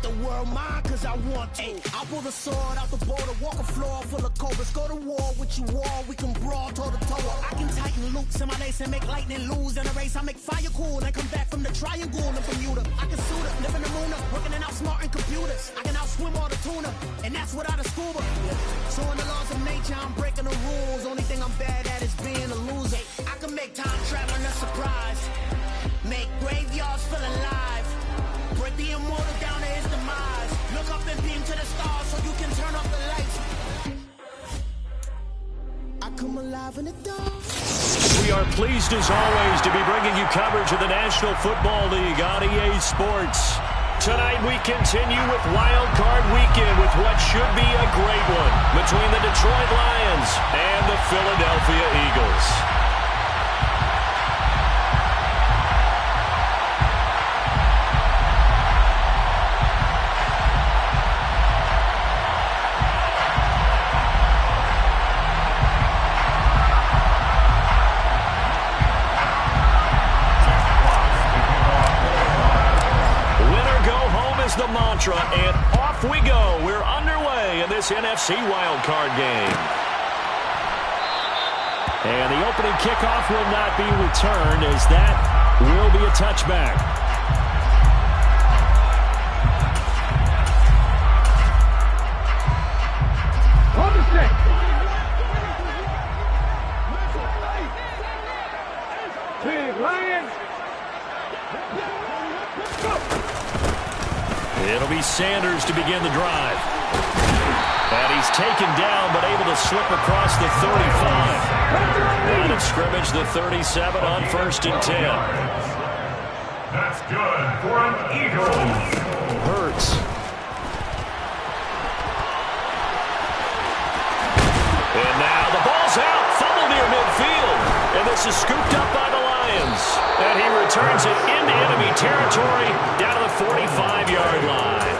the world mine cause I want to. I'll pull the sword out the border, walk a floor full of cobras. Go to war with you all, we can brawl toe to toe. I can tighten loops in my lace and make lightning lose in a race. I make fire cool and come back from the triangle in Bermuda. I can suit up, live in the moon up, working and outsmarting computers. I can outswim all the tuna, and that's without a scuba. So in the laws of nature, I'm breaking the rules. Only thing I'm bad at is being a loser. I can make time traveling a surprise. Make graveyards feel alive. Break the immortal down to his demise. Look up and beam to the stars so you can turn off the lights. I come alive in the dark. We are pleased as always to be bringing you coverage of the National Football League on EA Sports. Tonight we continue with Wild Card Weekend with what should be a great one between the Detroit Lions and the Philadelphia Eagles. The mantra, and off we go. We're underway in this NFC wildcard game. And the opening kickoff will not be returned as that will be a touchback. On the stick. Big Lions. It'll be Sanders to begin the drive. And he's taken down, but able to slip across the 35. Line of scrimmage, the 37 on 1st and 10. That's good for an Eagle. Hurts. And now the ball's out. Fumble near midfield. And this is scooped up by the Lions. And he returns it into enemy territory down to the 45-yard line.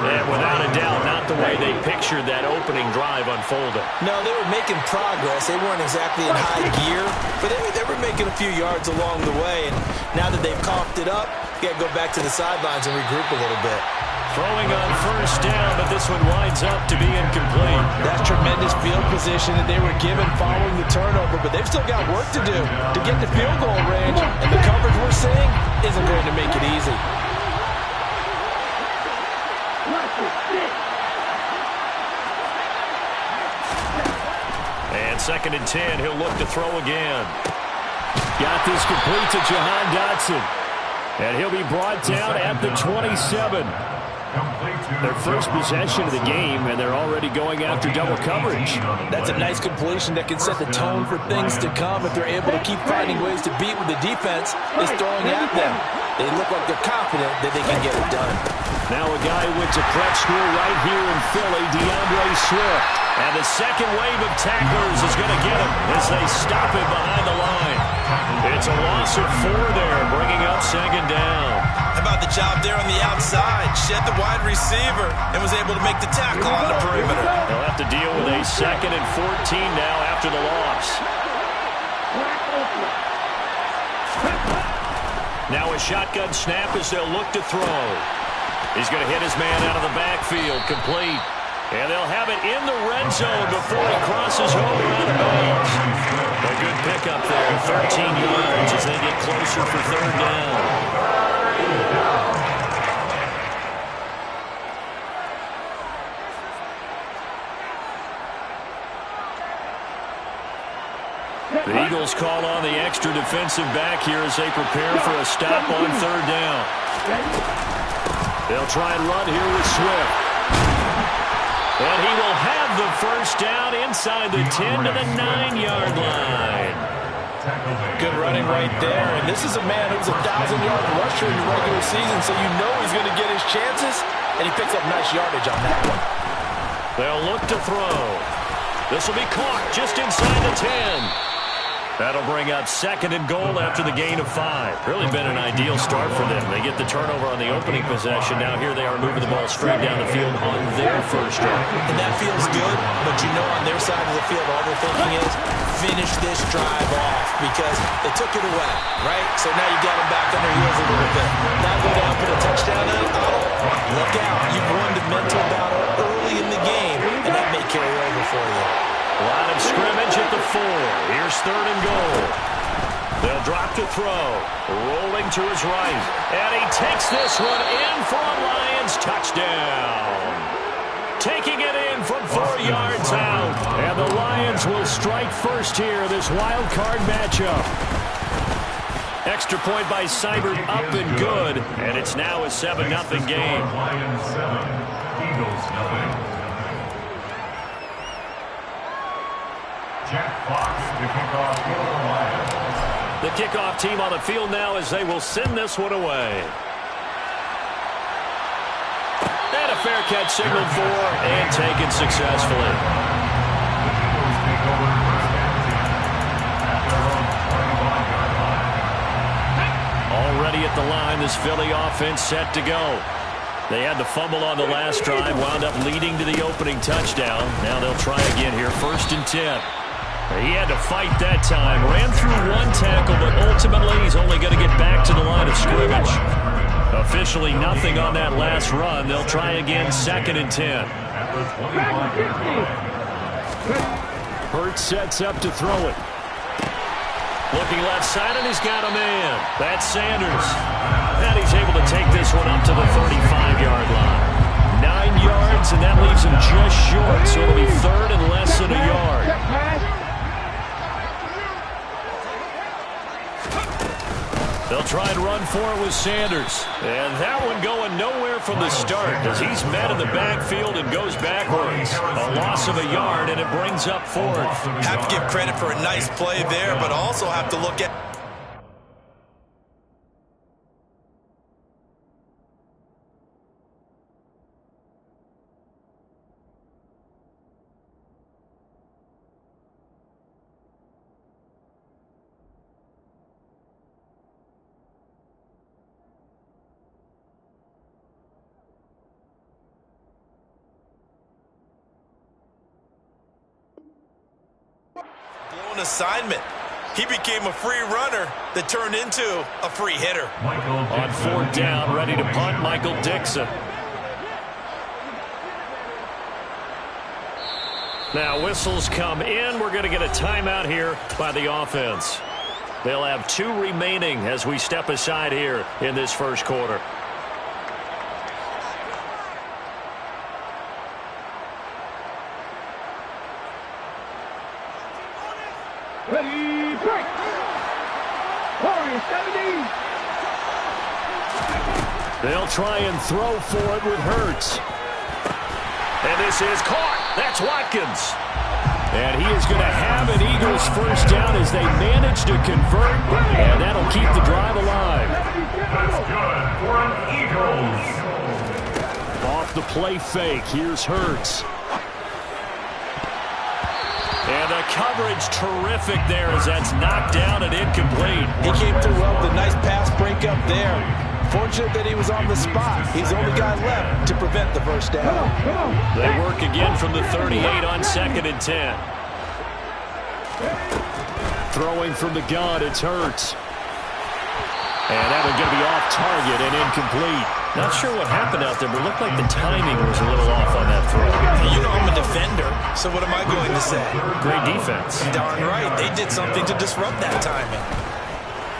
And without a doubt, not the way they pictured that opening drive unfolding. No, they were making progress. They weren't exactly in high gear, but they were making a few yards along the way. And now that they've coughed it up, you got to go back to the sidelines and regroup a little bit. Throwing on 1st down, but this one winds up to be incomplete. That's tremendous field position that they were given following the turnover, but they've still got work to do to get to field goal range, and the coverage we're seeing isn't going to make it easy. And 2nd and 10, he'll look to throw again. Got this complete to Jahan Dotson. And he'll be brought down at the 27. Their first possession of the game, and they're already going after double coverage. That's a nice completion that can set the tone for things to come if they're able to keep finding ways to beat what the defense is throwing at them. They look like they're confident that they can get it done. Now a guy who went to prep school right here in Philly, DeAndre Swift. And the second wave of tacklers is going to get him as they stop him behind the line. It's a loss of 4 there, bringing up 2nd down. How about the job there on the outside? Shed the wide receiver and was able to make the tackle on the perimeter. They'll have to deal with a 2nd and 14 now after the loss. Now a shotgun snap as they'll look to throw. He's going to hit his man out of the backfield, complete. And they'll have it in the red zone before he crosses over out of bounds. A good pickup there, 13 yards as they get closer for 3rd down. The Eagles call on the extra defensive back here as they prepare for a stop on 3rd down. They'll try and run here with Swift. And he will have the 1st down inside the 10 to the 9-yard line. Good running right there. And this is a man who's a 1,000-yard rusher in the regular season, so you know he's going to get his chances, and he picks up nice yardage on that one. They'll look to throw. This will be caught just inside the 10. That'll bring up 2nd and goal after the gain of 5. Really been an ideal start for them. They get the turnover on the opening possession. Now here they are moving the ball straight down the field on their 1st drive. And that feels good, but you know on their side of the field all they're thinking is finish this drive off because they took it away, right? So now you got them back on their heels a little bit. Now go down, put a touchdown in, Look out. You've won the mental battle early in the game, and that may carry over for you. Line of scrimmage at the 4. Here's 3rd and goal. They'll drop to throw. Rolling to his right. And he takes this one in for a Lions touchdown. Taking it in from 4 yards out. And the Lions will strike first here, this wild card matchup. Extra point by Seibert up and good. And it's now a 7-0 game. Lions 7, Eagles 0. Jack Fox, the kickoff for the Lions. The kickoff team on the field now as they will send this one away. And a fair catch signaled for and taken successfully. The Eagles take over first and 10 at their own 21-yard line. Already at the line, this Philly offense set to go. They had the fumble on the last drive, wound up leading to the opening touchdown. Now they'll try again here, 1st and 10. He had to fight that time. Ran through one tackle, but ultimately he's only going to get back to the line of scrimmage. Officially nothing on that last run. They'll try again, 2nd and 10. Hurts sets up to throw it. Looking left side, and he's got a man. That's Sanders. And he's able to take this one up to the 35-yard line. 9 yards, and that leaves him just short, so it'll be 3rd and less than a yard. They'll try and run for it with Sanders. And that one going nowhere from the start as he's met in the backfield and goes backwards. A loss of a yard, and it brings up 4th. Have to give credit for a nice play there, but also have to look at assignment. He became a free runner that turned into a free hitter. On 4th down, ready to punt, Michael Dixon. Now whistles come in. We're going to get a timeout here by the offense. They'll have 2 remaining as we step aside here in this first quarter. Ready, break. Warriors 70. They'll try and throw for it with Hurts. And this is caught. That's Watkins. And he is going to have an Eagles first down as they manage to convert. And that'll keep the drive alive. That's good for an Eagles. Off the play fake. Here's Hurts. And the coverage terrific there as that's knocked down and incomplete. He came through well with a nice pass breakup there. Fortunate that he was on the spot. He's the only guy left to prevent the first down. They work again from the 38 on 2nd and 10. Throwing from the gun, it's Hurts. And that one's going to be off target and incomplete. Not sure what happened out there, but it looked like the timing was a little off on that throw. You know I'm a defender, so what am I going to say? Great defense. Darn right. They did something to disrupt that timing.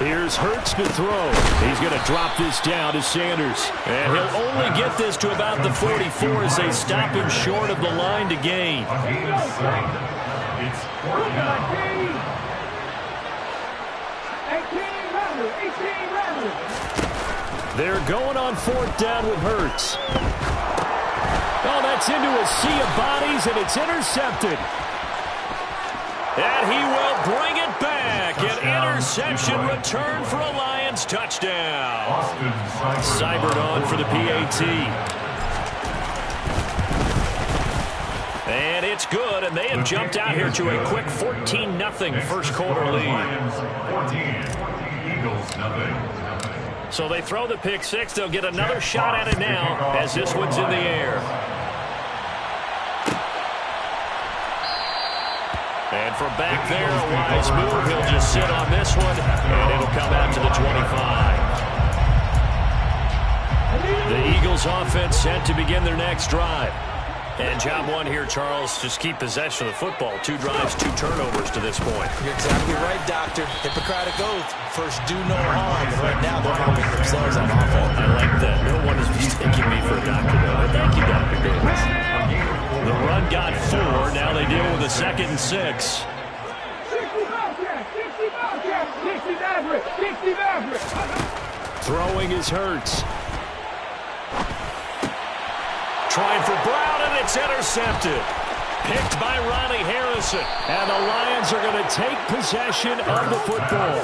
Here's Hurts to throw. He's going to drop this down to Sanders. And he'll only get this to about the 44 as they stop him short of the line to gain. It's 4th down. 18 runners. They're going on 4th down with Hurts. Oh, that's into a sea of bodies, and it's intercepted. And he will bring it back. An interception return for a Lions touchdown. Seibert on for the PAT. And it's good, and they have jumped out here to a quick 14-0 first quarter lead. 14, Eagles 0. So they throw the pick six. They'll get another shot at it now as this one's in the air. And from back there, a wise move. He'll just sit on this one, and it'll come out to the 25. The Eagles offense set to begin their next drive. And job one here, Charles, just keep possession of the football. 2 drives, 2 turnovers to this point. You're exactly right, Doctor. Hippocratic oath. First, do no harm. And right now, they're harming themselves on offense. I like that. No one is mistaking me for a doctor, though. But thank you, Dr. Davis. The run got 4. Now they deal with a 2nd and 6. 60 Maverick. Throwing is Hurts. Trying for Brown, and it's intercepted. Picked by Ronnie Harrison. And the Lions are going to take possession of the football.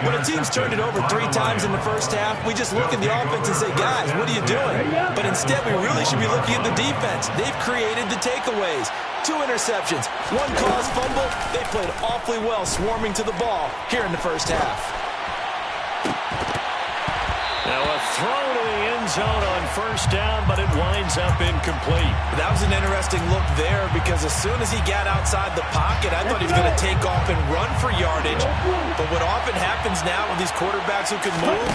When a team's turned it over 3 times in the first half, we just look at the offense and say, guys, what are you doing? But instead, we really should be looking at the defense. They've created the takeaways. 2 interceptions, 1 caused fumble. They played awfully well swarming to the ball here in the first half. Now a throw to the end zone on first down, but it winds up incomplete. That was an interesting look there because as soon as he got outside the pocket, I thought he was going to take off and run for yardage. But what often happens now with these quarterbacks who can move,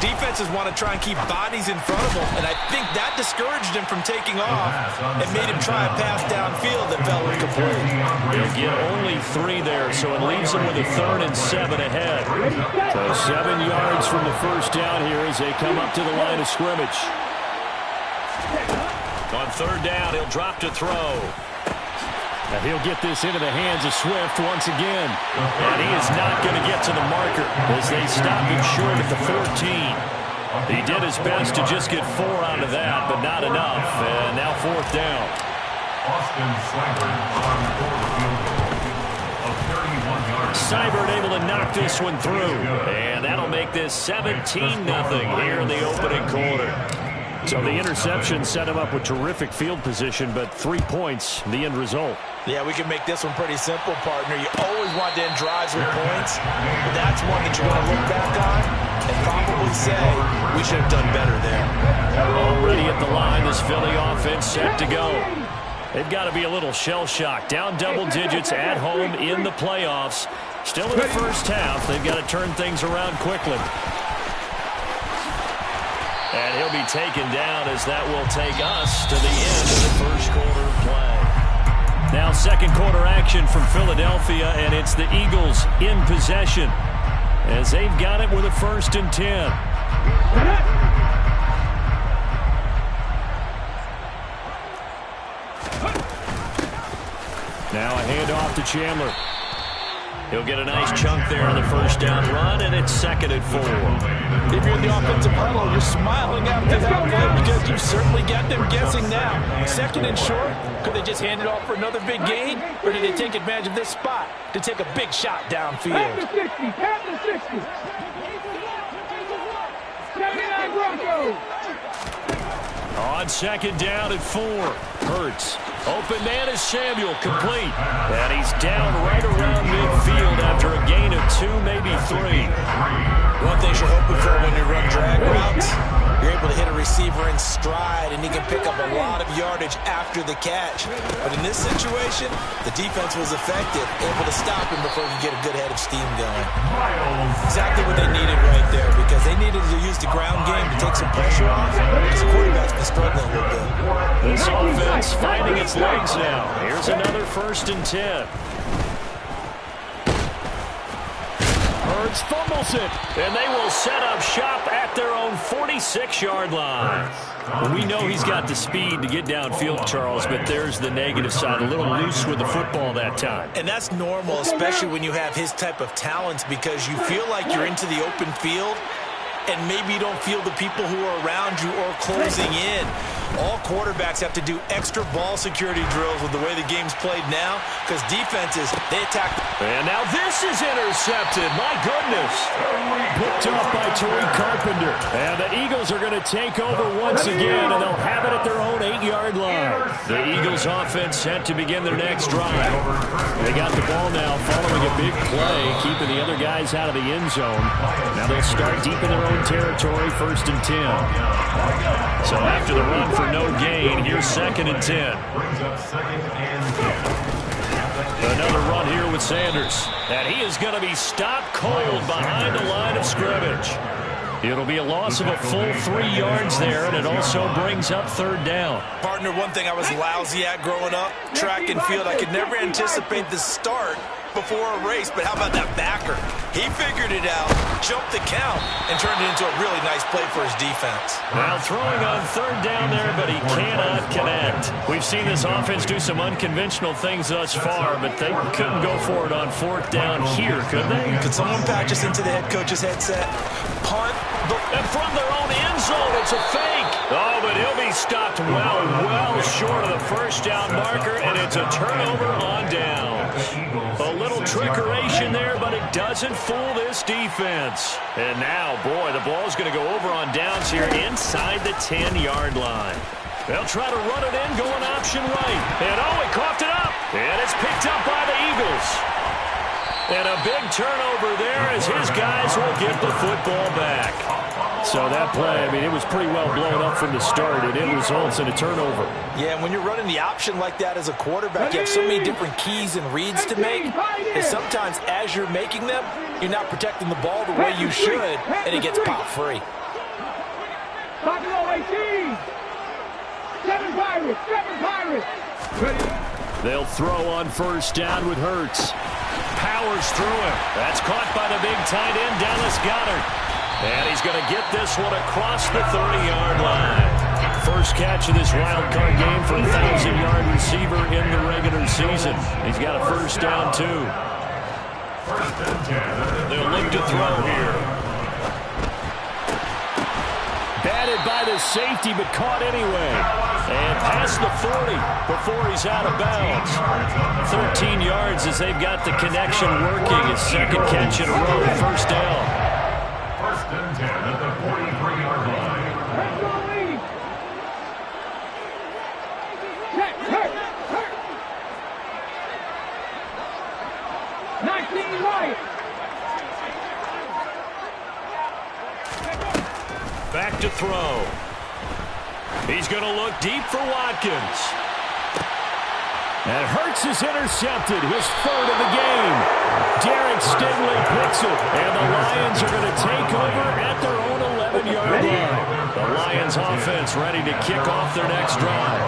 defenses want to try and keep bodies in front of them, and I think that discouraged him from taking off and made him try a pass downfield that fell incomplete. They'll get only 3 there, so it leaves them with a 3rd and 7 ahead. So 7 yards from the first down here as they come up to the line of scrimmage. On 3rd down, he'll drop to throw. And he'll get this into the hands of Swift once again. And he is not going to get to the marker as they stop him short at the 14. He did his best to just get 4 out of that, but not enough. And now 4th down. Austin Seibert on the field goal of 31 yards. Seibert able to knock this one through. And that'll make this 17-0 here in the opening quarter. So the interception set him up with terrific field position, but 3 points, the end result. Yeah, we can make this one pretty simple, partner. You always want to end drives with points, but that's one that you're going to look back on and probably say, we should have done better there. Already at the line, this Philly offense set to go. They've got to be a little shell-shocked. Down double digits at home in the playoffs. Still in the first half. They've got to turn things around quickly. And he'll be taken down as that will take us to the end of the first quarter of play. Now 2nd quarter action from Philadelphia, and it's the Eagles in possession as they've got it with a 1st and 10. Now a handoff to Chandler. He'll get a nice chunk there on the first down run, and it's 2nd and 4. If you're in the offensive huddle, you're smiling after that play because you certainly got them guessing now. 2nd and short, could they just hand it off for another big gain, or did they take advantage of this spot to take a big shot downfield? Pat the 60. 79 Broncos. On 2nd down at 4, Hurts. Open man is Samuel, complete. And he's down right around midfield after a gain of 2, maybe 3. One thing you're hoping for when you run drag routes, you're able to hit a receiver in stride, and he can pick up a lot of yardage after the catch. But in this situation, the defense was effective, able to stop him before he could get a good head of steam going. Exactly what they needed right there, because they needed to use the ground game to take some pressure off, because the quarterback's been struggling a little bit. This offense finding its legs now. Here's another 1st and 10. Hurts fumbles it, and they will set up shop at their own 46-yard line. We know he's got the speed to get downfield, Charles, but there's the negative side. A little loose with the football that time. And that's normal, especially when you have his type of talents, because you feel like you're into the open field, and maybe you don't feel the people who are around you or closing in. All quarterbacks have to do extra ball security drills with the way the game's played now, because defenses, they attack. And now this is intercepted. My goodness. Picked off by Tariq Carpenter. And the Eagles are going to take over once again, and they'll have it at their own 8-yard line. The Eagles offense set to begin their next drive. They got the ball now following a big play, keeping the other guys out of the end zone. Now they'll start deep in their own territory, 1st and 10. So after the run for no gain, here's 2nd and 10. Another run here with Sanders. And he is going to be stopped cold behind the line of scrimmage. It'll be a loss of a full 3 yards there, and it also brings up third down. Partner, one thing I was lousy at growing up, track and field, I could never anticipate the start before a race, but how about that backer? He figured it out, jumped the count, and turned it into a really nice play for his defense. Now throwing on third down there, but he cannot connect. We've seen this offense do some unconventional things thus far, but they couldn't go for it on fourth down here, could they? Could someone patch us into the head coach's headset? Punt. And from their own end zone, it's a fake. Oh, but he'll be stopped well short of the first down marker, and it's a turnover on downs. A little trickeration there, but it doesn't fool this defense. And now, boy, the ball's going to go over on downs here inside the 10-yard line. They'll try to run it in, going option right. And, oh, he coughed it up. And it's picked up by the Eagles. And a big turnover there as his guys will get the football back. So that play, I mean, it was pretty well blown up from the start, and it results in a turnover. Yeah, and when you're running the option like that as a quarterback, you have so many different keys and reads to make. And sometimes as you're making them, you're not protecting the ball the way you should, and it gets pop free. Seven Pirates. They'll throw on first down with Hurts. Powers through him. That's caught by the big tight end, Dallas Goedert. And he's going to get this one across the 30-yard line. First catch of this wild card game for a 1,000-yard receiver in the regular season. He's got a first down, too. They'll look to throw here. Batted by the safety, but caught anyway. And past the 40 before he's out of bounds. 13 yards as they've got the connection working. His second catch in a row, first down. First and 10 at the 43-yard line. Hurt. 19 right. Back to throw. He's going to look deep for Watkins. And Hurts is intercepted, his third of the game. Derek Stingley picks it, and the Lions are going to take over at their own 11-yard line. The Lions offense ready to kick off their next drive.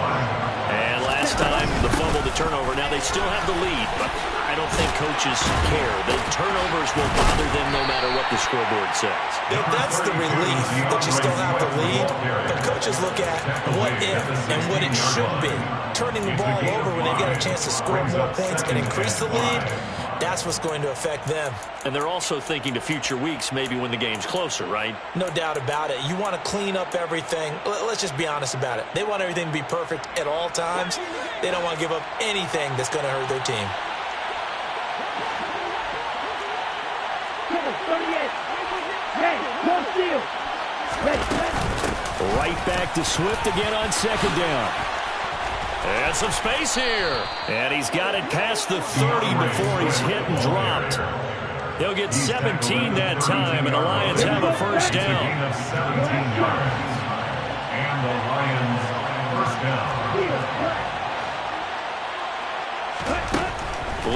And last time, the fumble, the turnover. Now they still have the lead, but I don't think coaches care. The turnovers will bother them no matter what the scoreboard says. That's the relief that you still have the lead, but coaches look at what if and what it should be. Turning the ball over when they get a chance to score more points and increase the lead, that's what's going to affect them. And they're also thinking to future weeks, maybe when the game's closer, right? No doubt about it. You want to clean up everything. Let's just be honest about it. They want everything to be perfect at all times. They don't want to give up anything that's going to hurt their team. 38. Right back to Swift again on second down. And some space here. And he's got it past the 30 before he's hit and dropped. He'll get 17 that time, and the Lions have a first down. 17 yards. And the Lions first down.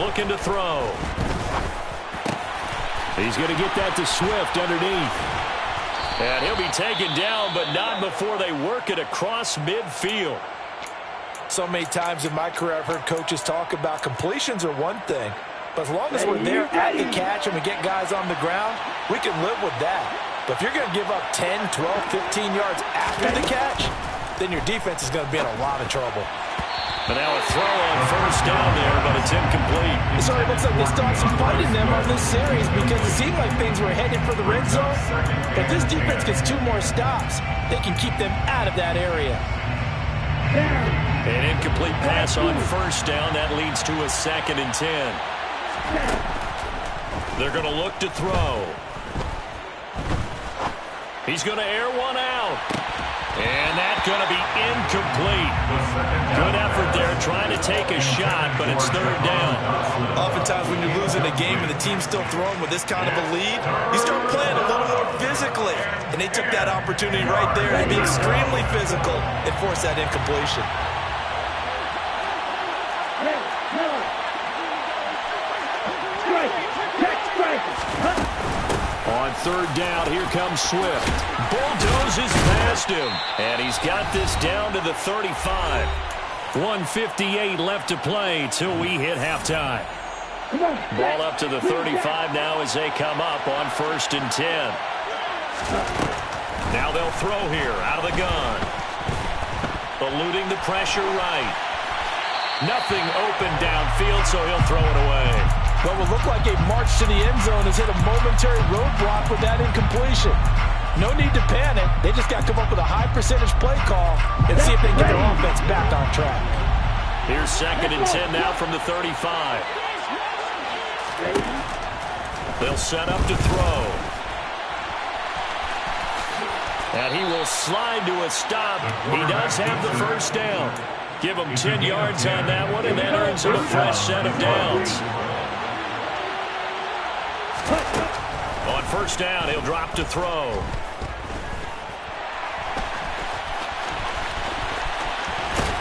Looking to throw. He's going to get that to Swift underneath. And he'll be taken down, but not before they work it across midfield. So many times in my career I've heard coaches talk about completions are one thing, but as long as we're there at the catch and we get guys on the ground, we can live with that. But if you're going to give up 10, 12, 15 yards after the catch, then your defense is going to be in a lot of trouble. But now a throw on first down there, but it's incomplete. So it looks like they still have some fight in them on this series because it seemed like things were headed for the red zone. But this defense gets 2 more stops. They can keep them out of that area. An incomplete pass on first down. That leads to a 2nd and 10. They're going to look to throw. He's going to air one out. And that's going to be incomplete. Good effort there trying to take a shot, but it's third down. Oftentimes when you're losing a game and the team's still throwing with this kind of a lead, you start playing a little more physically. And they took that opportunity right there to be extremely physical and force that incompletion. On On third down, here comes Swift. Bulldozes past him. And he's got this down to the 35. 1:58 left to play till we hit halftime. Ball up to the 35 now as they come up on 1st and 10. Now they'll throw here out of the gun. Eluding the pressure right. Nothing open downfield, so he'll throw it away. What will look like a march to the end zone has hit a momentary roadblock with that incompletion. No need to panic. They just got to come up with a high percentage play call and see if they can get their offense back on track. Here's 2nd and 10 now from the 35. They'll set up to throw. And he will slide to a stop. He does have the first down. Give him 10 yards on that one, and that earns him a fresh set of downs. On 1st down, he'll drop to throw.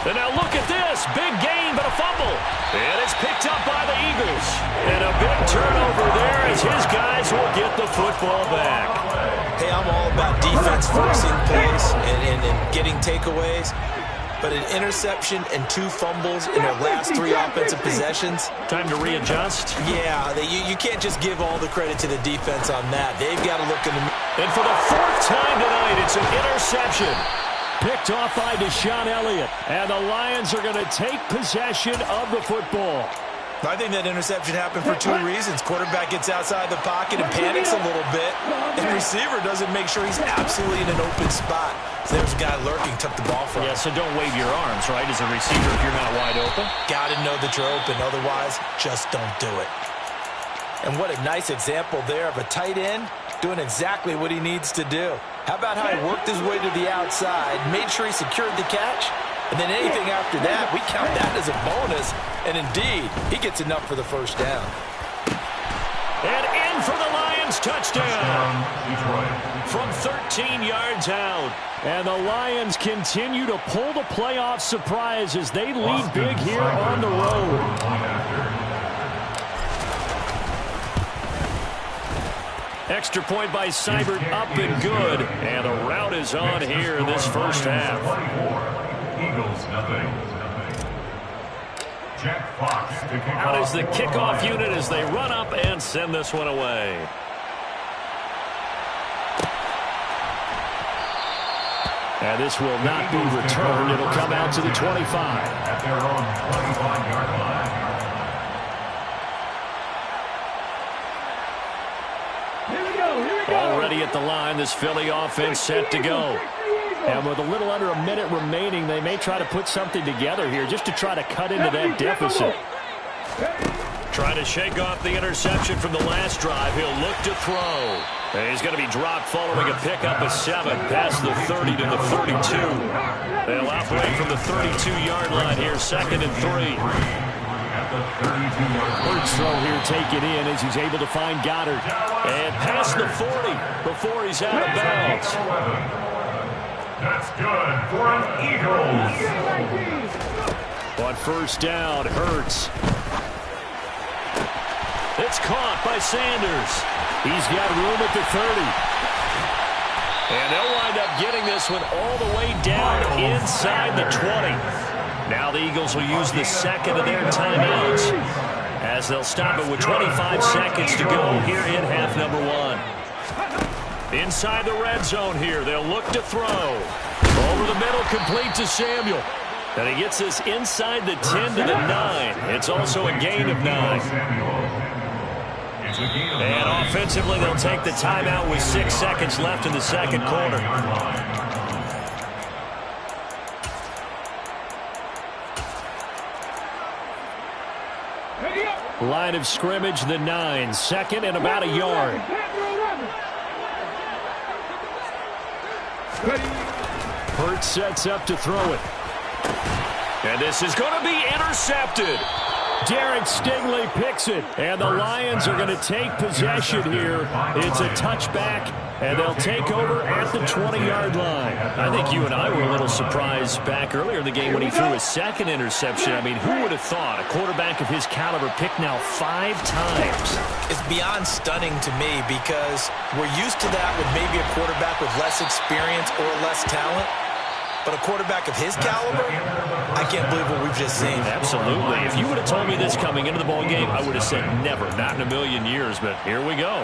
And now look at this. Big gain, but a fumble. And it's picked up by the Eagles. And a big turnover there as his guys will get the football back. Hey, I'm all about defense forcing plays and getting takeaways. But an interception and 2 fumbles in their last 3 offensive possessions. Time to readjust. Yeah, you can't just give all the credit to the defense on that. They've got to look in the... And for the 4th time tonight, it's an interception. Picked off by Deshaun Elliott. And the Lions are going to take possession of the football. I think that interception happened for 2 reasons. Quarterback gets outside the pocket and panics a little bit. And receiver doesn't make sure he's absolutely in an open spot. So there's a guy lurking, took the ball from him. Yeah, so don't wave your arms, right, as a receiver if you're not wide open. Got to know that you're open. Otherwise, just don't do it. And what a nice example there of a tight end doing exactly what he needs to do. How about how he worked his way to the outside, made sure he secured the catch, and then anything after that, we count that as a bonus. And indeed, he gets enough for the first down. And in for the Lions touchdown. From 13 yards out. And the Lions continue to pull the playoff surprise as they lead big here on the road. Extra point by Seibert, up and good. And the route is on here in this first half. Eagles, nothing. Jack Fox to kick Out off is the kickoff unit as they run up and send this one away. And this will not be returned. It'll come out to the 25. At their own 25-yard line. Already at the line, this Philly offense set to go. And with a little under a minute remaining, they may try to put something together here just to try to cut into that deficit. Trying to shake off the interception from the last drive. He'll look to throw. And he's going to be dropped following a pickup of 7 past the 30 to the 32. They'll operate from the 32-yard line here, 2nd and 3. Hurts throw here taken in as he's able to find Goddard. And past the 40 before he's out of bounds. That's good for an Eagles. On 1st down, Hurts. It's caught by Sanders. He's got room at the 30. And they'll wind up getting this one all the way down inside the 20. Now the Eagles will use the 2nd of their timeouts as they'll stop it with 25 seconds to go here in half number 1. Inside the red zone here, they'll look to throw. Over the middle, complete to Samuel. And he gets this inside the 10 to the 9. It's also a gain of 9. And offensively, they'll take the timeout with 6 seconds left in the second quarter. Line of scrimmage, the 9. 2nd and about a yard. Hurts sets up to throw it. And this is going to be intercepted. Derek Stingley picks it. And the Lions are going to take possession here. It's a touchback And they'll take over at the 20-yard line. I think you and I were a little surprised back earlier in the game when he threw his second interception. I mean, who would have thought a quarterback of his caliber picked now 5 times? It's beyond stunning to me because we're used to that with maybe a quarterback with less experience or less talent. But a quarterback of his caliber, I can't believe what we've just seen. Absolutely. If you would have told me this coming into the ball game, I would have said never, not in a million years. But here we go.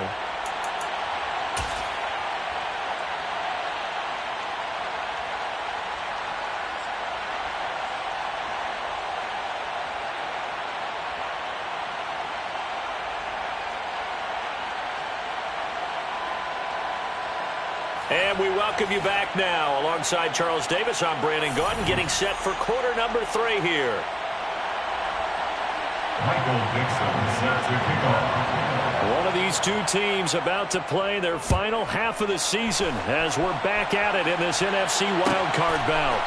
And we welcome you back now. Alongside Charles Davis, I'm Brandon Gaudin, getting set for quarter number 3 here. Michael Dixon set to kick off. One of these two teams about to play their final half of the season as we're back at it in this NFC wildcard bout.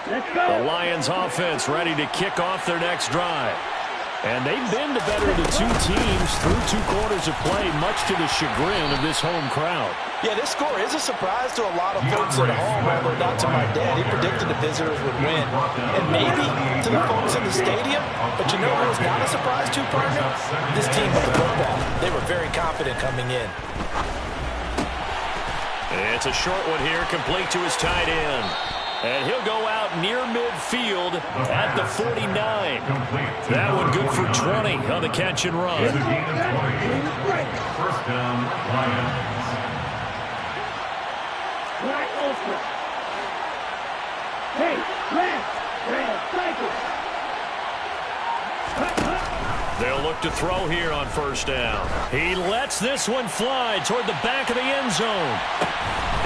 The Lions offense ready to kick off their next drive. And they've been the better of the two teams through 2 quarters of play, much to the chagrin of this home crowd. Yeah, this score is a surprise to a lot of folks at home, although not to my dad. He predicted the visitors would win. And maybe to the folks in the stadium. But you know who was not a surprise to, partner? This team with the football. They were very confident coming in. It's a short one here, complete to his tight end. And he'll go out near midfield at the 49. That one good for 20 on the catch and run. First down, Lions. Right open. Hey, red, cycle. They'll look to throw here on first down. He lets this one fly toward the back of the end zone.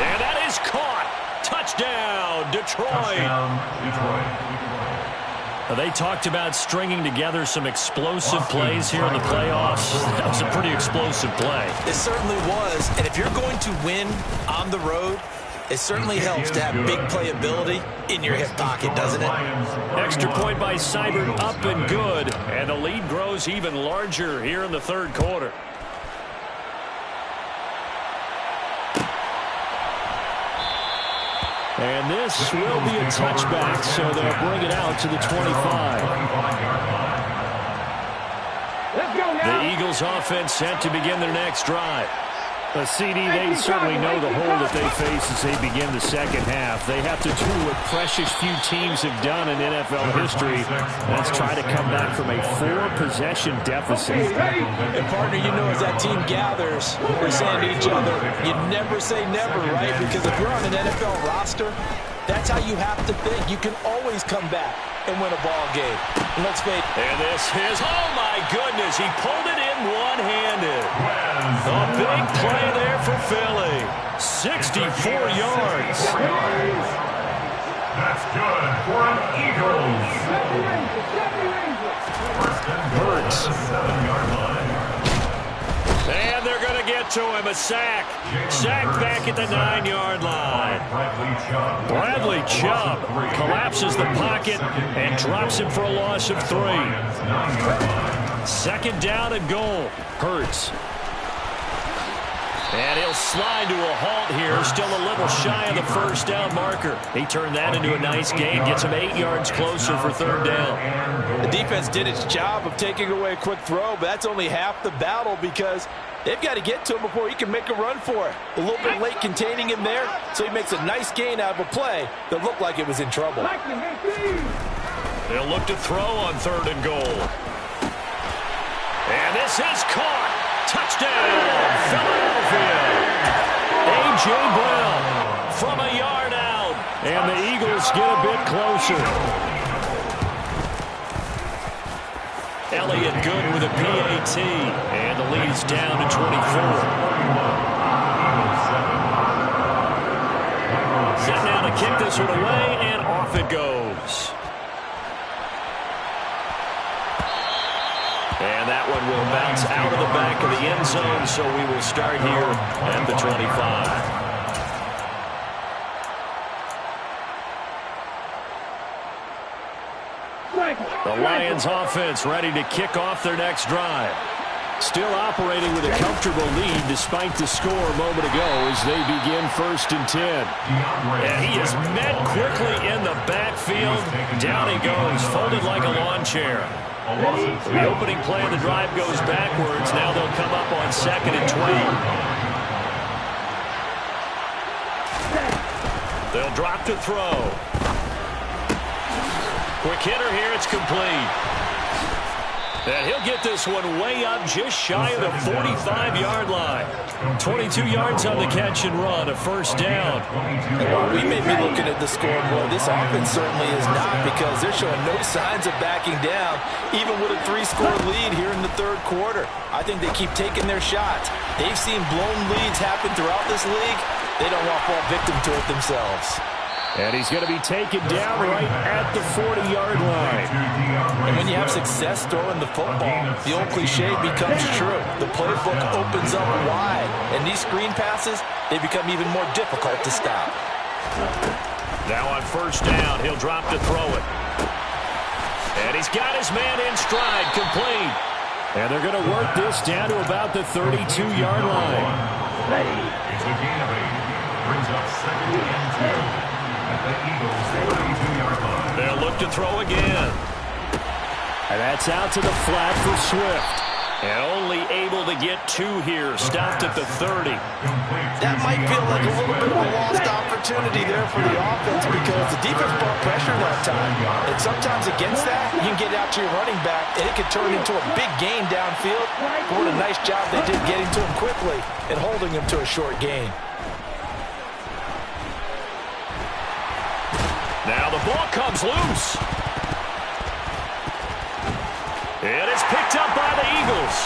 And that is caught. Touchdown, Detroit. Touchdown, Detroit. They talked about stringing together some explosive plays here in the playoffs. That was a pretty explosive play. It certainly was. And if you're going to win on the road, it certainly helps to have big playability in your hip pocket, doesn't it? Extra point by Seibert, up and good. And the lead grows even larger here in the third quarter. And this will be a touchback, so they'll bring it out to the 25. Let's go now. The Eagles offense set to begin their next drive. A CD, they certainly know the hole that they face as they begin the second half. They have to do what precious few teams have done in NFL history. That's try to come back from a 4-possession deficit. And partner, you know, as that team gathers, we're saying to each other, you never say never, right? Because if you're on an NFL roster, that's how you have to think. You can always come back and win a ball game. And let's face it. And this is, oh my goodness, he pulled it in one-handed. A big play there for Philly. 64 yards. That's good for an Eagles. Hurts. 7-yard line. And they're going to get to him. A sack. Sack back at the 9-yard line. Bradley Chubb collapses the pocket and drops him for a loss of 3. Second down and goal. Hurts. And he'll slide to a halt here. Still a little shy of the first down marker. He turned that into a nice gain. Gets him 8 yards closer for third down. The defense did its job of taking away a quick throw, but that's only half the battle because they've got to get to him before he can make a run for it. A little bit late containing him there, so he makes a nice gain out of a play that looked like it was in trouble. They'll look to throw on third and goal. And this is caught. Touchdown, Philadelphia. A.J. Brown from a yard out. And the Eagles get a bit closer. Elliott good with a PAT. And the lead is down to 24. Set now to kick this one away, and off it goes. And that one will bounce out of the back of the end zone, so we will start here at the 25. The Lions offense ready to kick off their next drive. Still operating with a comfortable lead despite the score a moment ago as they begin 1st and 10. And he is met quickly in the backfield. Down he goes, folded like a lawn chair. The opening play of the drive goes backwards. Now they'll come up on 2nd and 12. They'll drop to throw. Quick hitter here, it's complete. And he'll get this one way up just shy of the 45-yard line. 22 yards on the catch and run, a 1st down. And while we may be looking at the scoreboard, this offense certainly is not, because they're showing no signs of backing down, even with a 3-score lead here in the 3rd quarter. I think they keep taking their shots. They've seen blown leads happen throughout this league. They don't want to fall victim to it themselves. And he's going to be taken down right at the 40-yard line. And when you have success throwing the football, the old cliche becomes true. The playbook opens up wide, and these screen passes, they become even more difficult to stop. Now on 1st down, he'll drop to throw it. And he's got his man in stride, complete. And they're going to work this down to about the 32-yard line. It's a gain of 8. Brings up 2nd and 10. The Eagles, 32-yard line. They'll look to throw again. And that's out to the flat for Swift. And only able to get 2 here. Stopped at the 30. That might feel like a little bit of a lost opportunity there for the offense, because the defense brought pressure that time. And sometimes against that, you can get out to your running back, and it could turn into a big gain downfield. But what a nice job they did getting to him quickly and holding him to a short gain. Now the ball comes loose. It is picked up by the Eagles.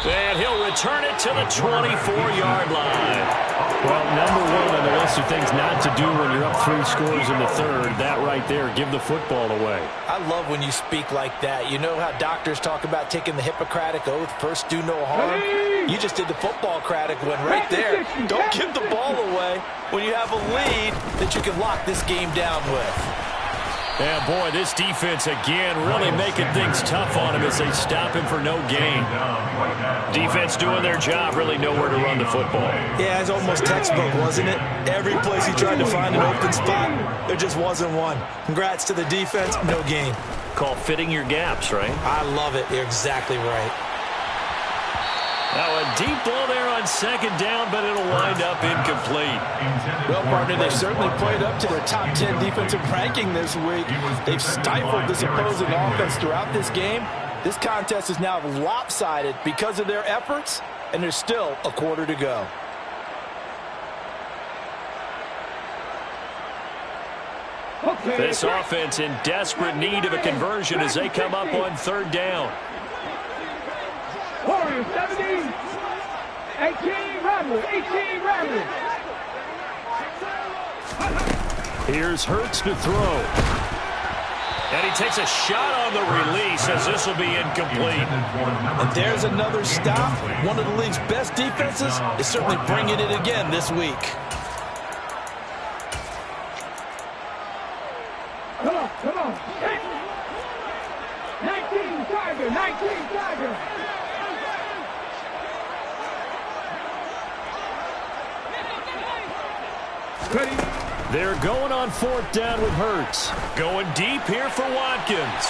And he'll return it to the 24-yard line. Well, number 1 on the list of things not to do when you're up 3 scores in the 3rd. That right there, give the football away. I love when you speak like that. You know how doctors talk about taking the Hippocratic Oath, first do no harm? You just did the football-cratic one right there. Don't give the ball away when you have a lead that you can lock this game down with. Yeah, boy, this defense again really making things tough on him as they stop him for no gain. Defense doing their job, really nowhere to run the football. Yeah, it's almost textbook, wasn't it? Every place he tried to find an open spot, there just wasn't one. Congrats to the defense, no gain. Called fitting your gaps, right? I love it. You're exactly right. Now a deep ball there on 2nd down, but it'll wind up incomplete. Well, partner, they've certainly played up to their top 10 defensive ranking this week. They've stifled this opposing offense throughout this game. This contest is now lopsided because of their efforts, and there's still a quarter to go. This offense in desperate need of a conversion as they come up on 3rd down. Warriors 17, 18 Ramblers, 18 Ramblers. Here's Hurts to throw. And he takes a shot on the release as this will be incomplete. And there's another stop. One of the league's best defenses is certainly bringing it again this week. Come on, come on. 19 Tiger, 19 Tiger. Ready? They're going on 4th down with Hurts. Going deep here for Watkins.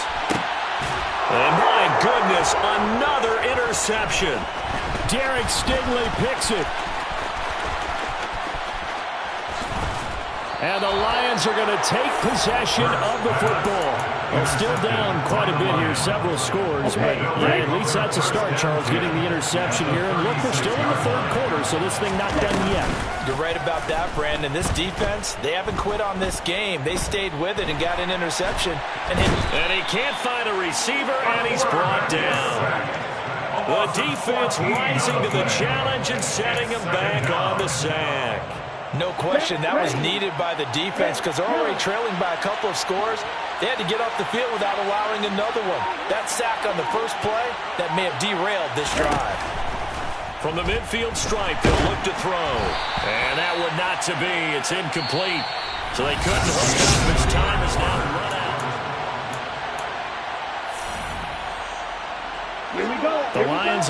And my goodness, another interception. Derek Stingley picks it. And the Lions are going to take possession of the football. They're still down quite a bit here, several scores, but yeah, at least that's a start, Charles, getting the interception here. And look, we're still in the 3rd quarter, so this thing not done yet. You're right about that, Brandon. This defense, they haven't quit on this game. They stayed with it and got an interception. And he can't find a receiver, and he's brought down. The defense rising to the challenge and setting him back on the sack. No question, that was needed by the defense because they're already trailing by a couple of scores. They had to get off the field without allowing another one. That sack on the first play, that may have derailed this drive. From the midfield stripe, they'll look to throw. And that would not to be. It's incomplete. So they couldn't hook up. His time is now run out.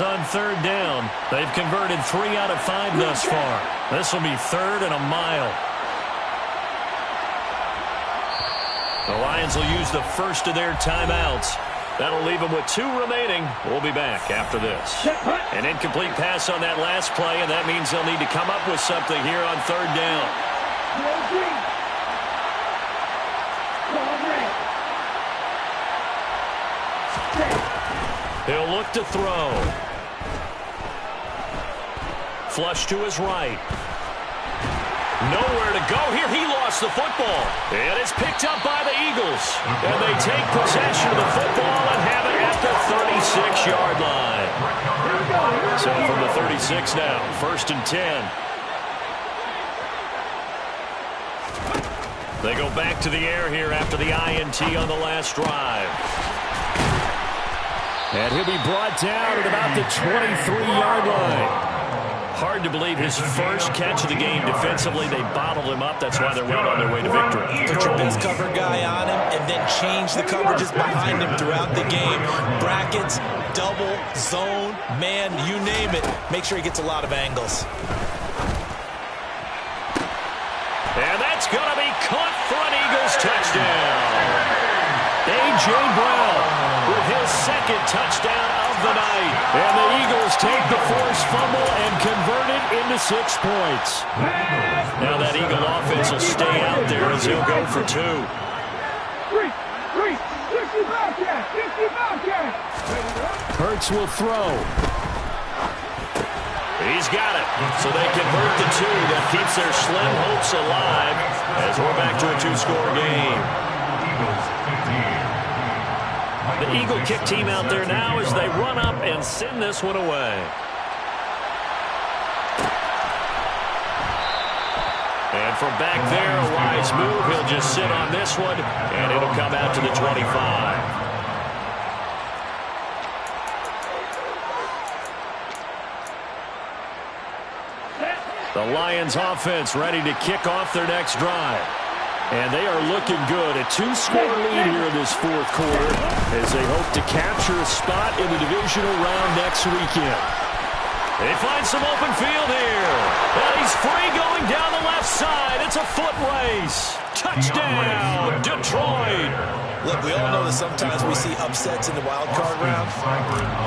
Lions on 3rd down. They've converted 3 out of 5 thus far. This will be 3rd and a mile. The Lions will use the first of their timeouts. That'll leave them with 2 remaining. We'll be back after this. An incomplete pass on that last play, and that means they'll need to come up with something here on 3rd down. He'll look to throw. Flush to his right. Nowhere to go here. He lost the football. And it's picked up by the Eagles. And they take possession of the football and have it at the 36-yard line. So from the 36 now, 1st and 10. They go back to the air here after the INT on the last drive. And he'll be brought down at about the 23-yard line. Hard to believe his first catch of the game defensively. They bottled him up. That's why they're well on their way to victory. Put your best cover guy on him and then change the coverages behind him throughout the game. Brackets, double, zone, man, you name it. Make sure he gets a lot of angles. And that's going to be caught for an Eagles touchdown. A.J. Brown with his 2nd touchdown of the night. And the Eagles take the forced fumble and convert it into 6 points. Now that Eagle offense will stay out there as he'll go for 2. 60 Bobcat. Hurts will throw. He's got it. So they convert the 2. That keeps their slim hopes alive as we're back to a 2-score game. The Eagle kick team out there now as they run up and send this one away. And from back there, a wise move. He'll just sit on this one, and it'll come out to the 25. The Lions offense ready to kick off their next drive. And they are looking good. A 2-score lead here in this 4th quarter as they hope to capture a spot in the divisional round next weekend. They find some open field here. And he's free going down the left side. It's a foot race. Touchdown, Detroit. Look, we all know that sometimes we see upsets in the wild card round.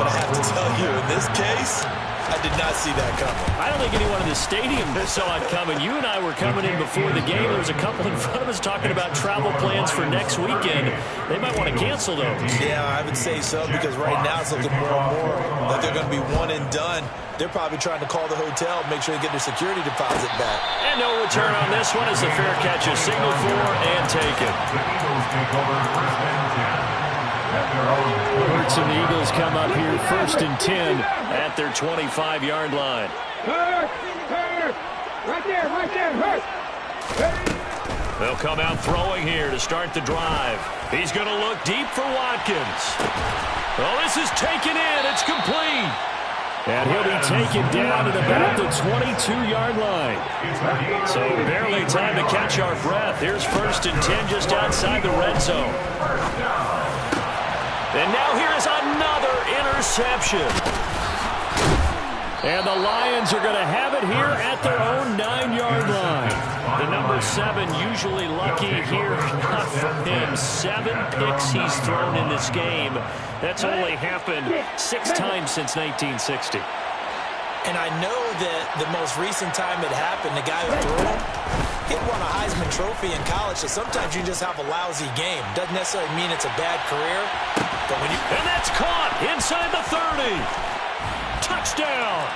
But I have to tell you, in this case, I did not see that coming. I don't think anyone in the stadium saw it coming. You and I were coming in before the game. There was a couple in front of us talking about travel plans for next weekend. They might want to cancel those. Yeah, I would say so because right now it's looking more and more like they're going to be one and done. They're probably trying to call the hotel, make sure they get their security deposit back. And no return on this one as the fair catch is signaled for and taken. The Eagles take over 1st and 10. Hurts and the Eagles come up here 1st and 10 at their 25-yard line. Hurt. Right there, Hurt. They'll come out throwing here to start the drive. He's going to look deep for Watkins. Oh, this is taken in. It's complete. And he'll be taken down at about the 22-yard line. So barely time to catch our breath. Here's 1st and 10 just outside the red zone. And now here is another interception. And the Lions are going to have it here at their own 9-yard line. The number 7 usually lucky here. Not for him. 7 picks he's thrown in this game. That's only happened 6 times since 1960. And I know that the most recent time it happened, the guy who threw him, he won a Heisman Trophy in college, so sometimes you just have a lousy game. Doesn't necessarily mean it's a bad career. But when you... And that's caught inside the 30. Touchdown.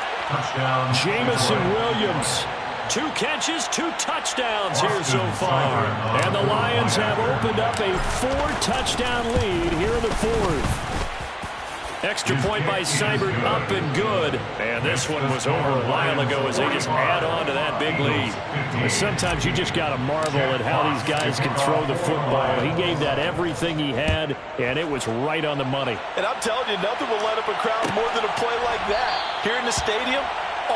Jamison Williams. 2 catches, 2 touchdowns here so far. And the Lions have opened up a 4-touchdown lead here in the 4th. Extra point by Seibert up and good. And this one was over a while ago as they just add on to that big lead. But sometimes you just got to marvel at how these guys can throw the football. He gave that everything he had, and it was right on the money. And I'm telling you, nothing will light up a crowd more than a play like that. Here in the stadium,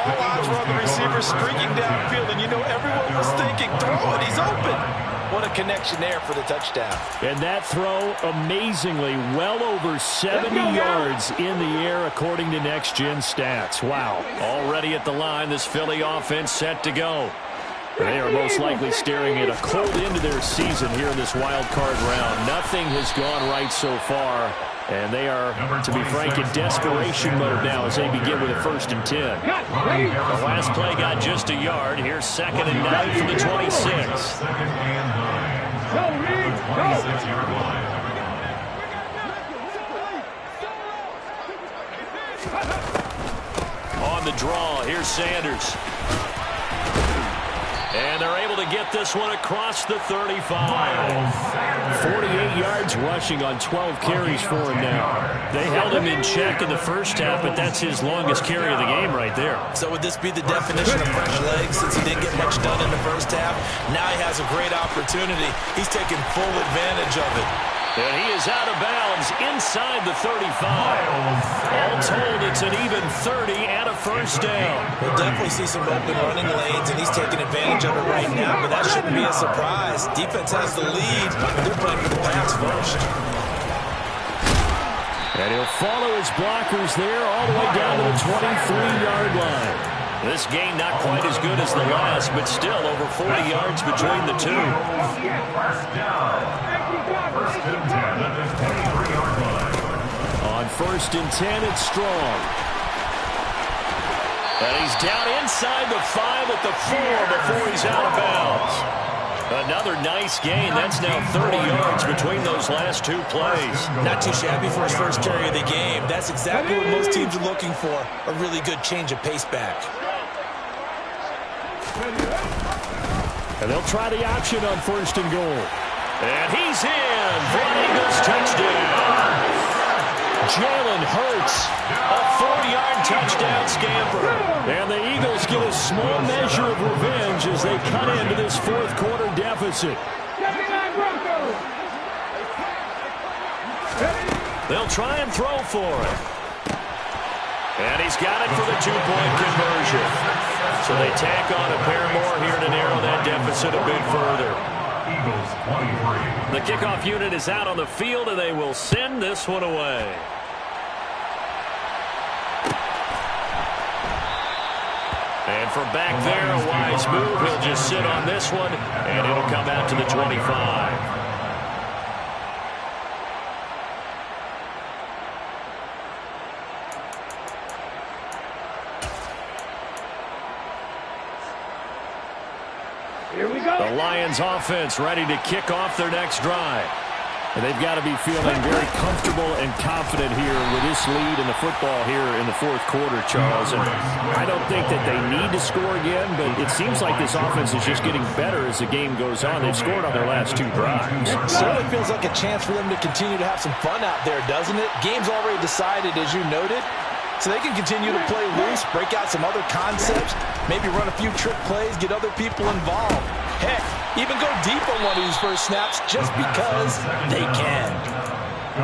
all eyes were on the receiver streaking downfield, and you know everyone was thinking, throw it, he's open. What a connection there for the touchdown. And that throw, amazingly, well over 70 yards in the air, according to Next Gen Stats. Wow. Already at the line, this Philly offense set to go. They are most likely staring at a cold end to their season here in this wild card round. Nothing has gone right so far, and they are, to be frank, in desperation mode now as they begin with a 1st and 10. The last play got just a yard. Here's 2nd and 9 from the 26. 2nd and 9. 26-yard line. On the draw, here's Sanders. And they're able to get this one across the 35. 48 yards rushing on 12 carries for him now. They held him in check in the first half, but that's his longest carry of the game right there. So would this be the definition of fresh legs since he didn't get much done in the first half? Now he has a great opportunity. He's taking full advantage of it. And he is out of bounds inside the 35. All told, it's an even 30 and a 1st down. We'll definitely see some open running lanes, and he's taking advantage of it right now, but that shouldn't be a surprise. Defense has the lead, and they're playing for the pass first. And he'll follow his blockers there all the way down to the 23-yard line. This game not quite as good as the last, but still over 40 yards between the two. First down. 1st and 10 at the 23-yard line. On 1st and 10, it's Strong. And he's down inside the 5 at the 4 before he's out of bounds. Another nice gain. That's now 30 yards between those last 2 plays. Not too shabby for his first carry of the game. That's exactly what most teams are looking for, a really good change of pace back. And they'll try the option on 1st and goal. And he's in for an Eagles touchdown. Jalen Hurts, a 40-yard touchdown scamper. And the Eagles get a small measure of revenge as they cut into this 4th quarter deficit. They'll try and throw for it. And he's got it for the 2-point conversion. So they tack on a pair more here to narrow that deficit a bit further. Eagles 23. The kickoff unit is out on the field, and they will send this one away. And from back there, a wise move. He'll just sit on this one, and it'll come out to the 25. Here we go. The Lions offense ready to kick off their next drive. And they've got to be feeling very comfortable and confident here with this lead in the football here in the 4th quarter, Charles. And I don't think that they need to score again, but it seems like this offense is just getting better as the game goes on. They've scored on their last 2 drives. It certainly feels like a chance for them to continue to have some fun out there, doesn't it? Game's already decided, as you noted. So they can continue to play loose, break out some other concepts, maybe run a few trick plays, get other people involved. Heck, even go deep on one of these first snaps just because they can.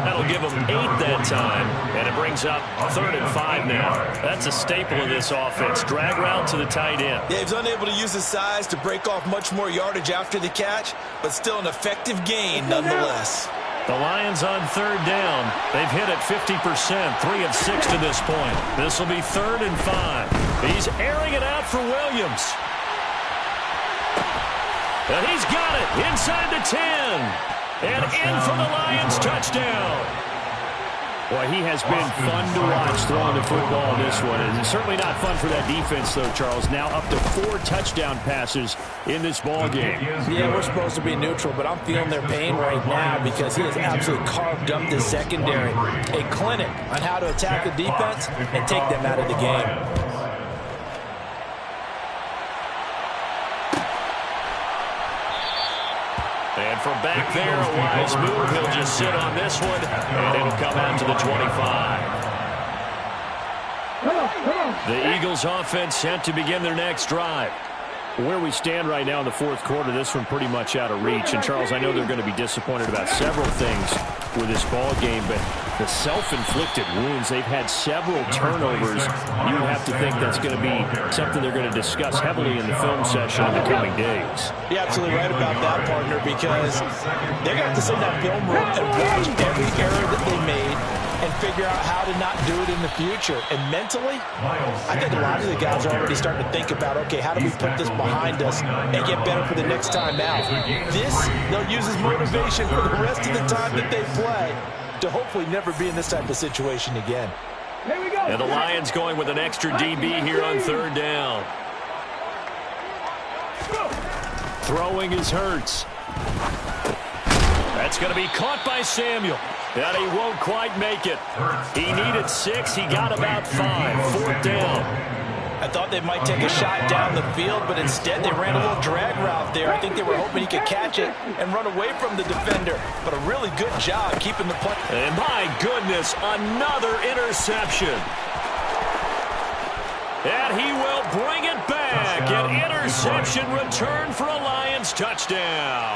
That'll give them 8 that time, and it brings up 3rd and 5 now. That's a staple of this offense. Drag route to the tight end. Yeah, he's unable to use his size to break off much more yardage after the catch, but still an effective gain nonetheless. The Lions on 3rd down. They've hit it 50%, 3 of 6 to this point. This will be 3rd and 5. He's airing it out for Williams. And he's got it inside the 10. And in for the Lions touchdown. Boy, he has been fun to watch throwing the football in this one. And it's certainly not fun for that defense, though, Charles. Now up to 4 touchdown passes in this ball game. Yeah, we're supposed to be neutral, but I'm feeling their pain right now because he has absolutely carved up the secondary. A clinic on how to attack the defense and take them out of the game. And from back there, a wise move. He'll just sit on this one, and it'll come out to the 25. The Eagles offense set to begin their next drive. Where we stand right now in the 4th quarter, this one pretty much out of reach. And, Charles, I know they're going to be disappointed about several things with this ball game, but The self-inflicted wounds, they've had several turnovers. You have to think that's going to be something they're going to discuss heavily in the film session in the coming days. You're absolutely right about that, partner, because they're going to have to sit in that film room and watch every error that they made and figure out how to not do it in the future. And mentally, I think a lot of the guys are already starting to think about, okay, how do we put this behind us and get better for the next time out? This, they'll use as motivation for the rest of the time that they play to hopefully never be in this type of situation again. Here we go. And the Lions going with an extra DB here on third down. Throwing is Hurts. That's going to be caught by Samuel. And he won't quite make it. He needed 6. He got about 5. Fourth down. I thought they might take a shot down the field, but instead they ran a little drag route there. I think they were hoping he could catch it and run away from the defender. But a really good job keeping the play. And my goodness, another interception. And he will bring it back. An interception return for a Lions touchdown.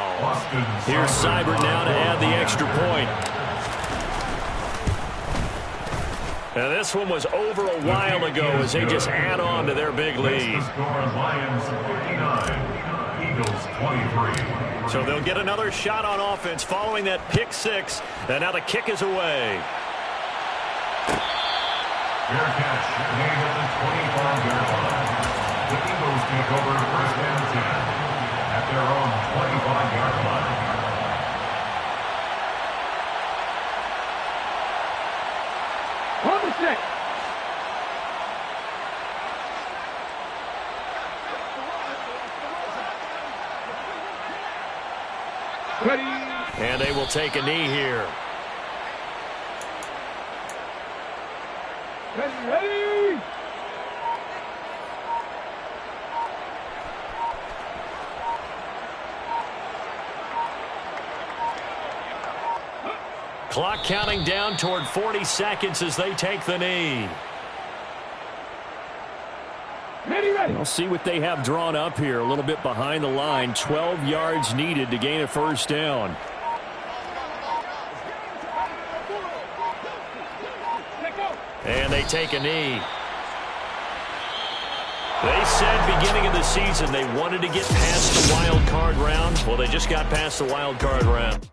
Here's Seibert now to add the extra point. And this one was over a while ago as they just add on to their big lead. Lions 59, Eagles 23. So they'll get another shot on offense following that pick 6. And now the kick is away. Fair catch made at the 25-yard line. The Eagles take over first and 10 at their own 25-yard line. On the set. Ready. And they will take a knee here. Ready. Clock counting down toward 40 seconds as they take the knee. Ready. We'll see what they have drawn up here. A little bit behind the line. 12 yards needed to gain a first down. And they take a knee. They said beginning of the season they wanted to get past the wild card round. Well, they just got past the wild card round.